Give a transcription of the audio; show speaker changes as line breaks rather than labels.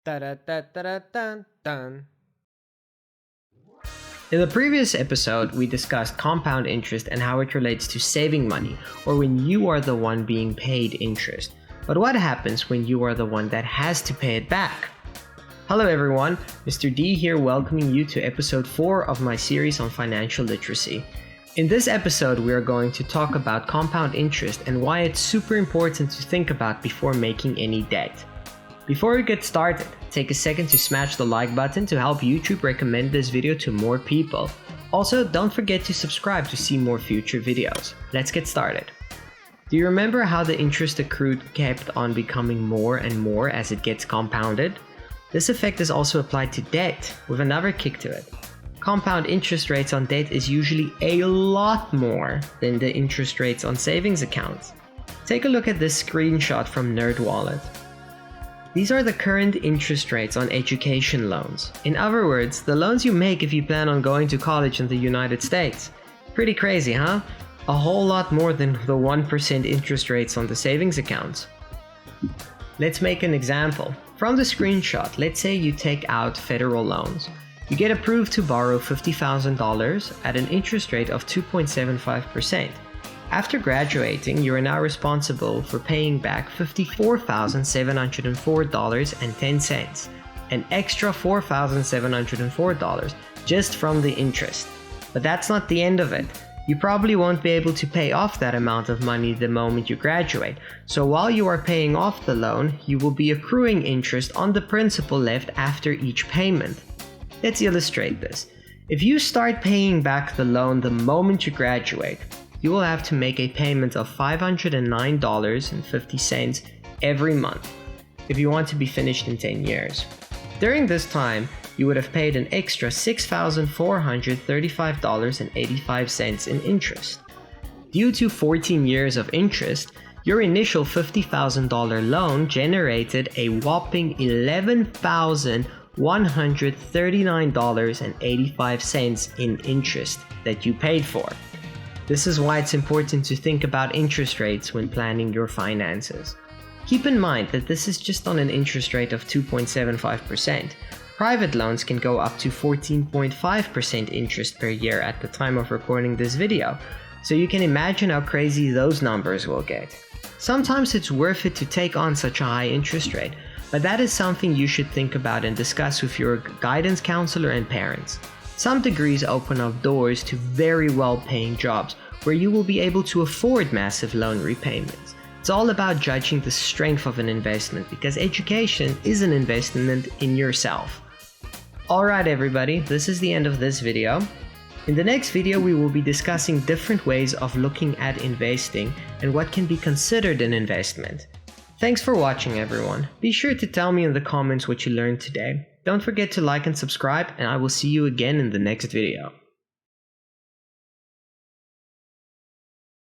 Da-da-da-da-da-dun-dun.
In the previous episode, we discussed compound interest and how it relates to saving money, or when you are the one being paid interest. But what happens when you are the one that has to pay it back? Hello everyone, Mr. D here welcoming you to episode 4 of my series on financial literacy. In this episode, we are going to talk about compound interest and why it's super important to think about before making any debt. Before we get started, take a second to smash the like button to help YouTube recommend this video to more people. Also, don't forget to subscribe to see more future videos. Let's get started. Do you remember how the interest accrued kept on becoming more and more as it gets compounded? This effect is also applied to debt, with another kick to it. Compound interest rates on debt is usually a lot more than the interest rates on savings accounts. Take a look at this screenshot from NerdWallet. These are the current interest rates on education loans. In other words, the loans you make if you plan on going to college in the United States. Pretty crazy, huh? A whole lot more than the 1% interest rates on the savings accounts. Let's make an example. From the screenshot, let's say you take out federal loans. You get approved to borrow $50,000 at an interest rate of 2.75%. After graduating, you are now responsible for paying back $54,704.10, an extra $4,704 just from the interest. But that's not the end of it. You probably won't be able to pay off that amount of money the moment you graduate, so while you are paying off the loan, you will be accruing interest on the principal left after each payment. Let's illustrate this. If you start paying back the loan the moment you graduate, you will have to make a payment of $509.50 every month if you want to be finished in 10 years. During this time, you would have paid an extra $6,435.85 in interest. Due to 14 years of interest, your initial $50,000 loan generated a whopping $11,139.85 in interest that you paid for. This is why it's important to think about interest rates when planning your finances. Keep in mind that this is just on an interest rate of 2.75%. Private loans can go up to 14.5% interest per year at the time of recording this video, so you can imagine how crazy those numbers will get. Sometimes it's worth it to take on such a high interest rate, but that is something you should think about and discuss with your guidance counselor and parents. Some degrees open up doors to very well-paying jobs where you will be able to afford massive loan repayments. It's all about judging the strength of an investment because education is an investment in yourself. Alright everybody, this is the end of this video. In the next video we will be discussing different ways of looking at investing and what can be considered an investment. Thanks for watching everyone. Be sure to tell me in the comments what you learned today. Don't forget to like and subscribe, and I will see you again in the next video.